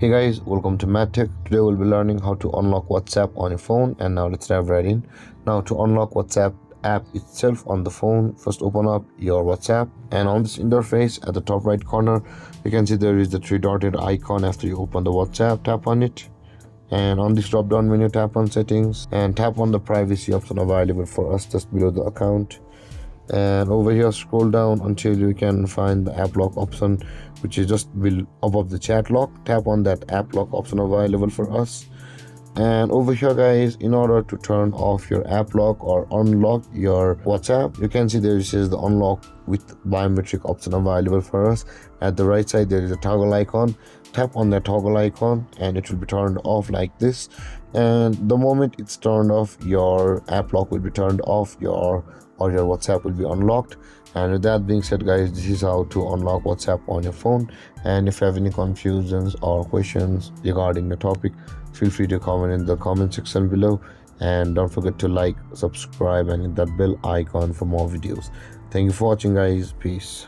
Hey guys, welcome to MadTech. Today we'll be learning how to unlock WhatsApp on your phone, and now let's dive right in. Now to unlock WhatsApp app itself on the phone, first open up your WhatsApp, and on this interface at the top right corner you can see there is the three dotted icon. After you open the WhatsApp, tap on it, and on this drop down menu tap on settings and tap on the privacy option available for us just below the account, and over here scroll down until you can find the app lock option, which is just above the chat lock. Tap on that app lock option available for us, and over here guys, in order to turn off your app lock or unlock your WhatsApp, you can see there is the unlock with biometric option available for us. At the right side there is a toggle icon. Tap on that toggle icon and it will be turned off like this, and the moment it's turned off, your app lock will be turned off, your WhatsApp will be unlocked. And with that being said guys, this is how to unlock WhatsApp on your phone. And if you have any confusions or questions regarding the topic, feel free to comment in the comment section below, and don't forget to like, subscribe and hit that bell icon for more videos. Thank you for watching guys. Peace.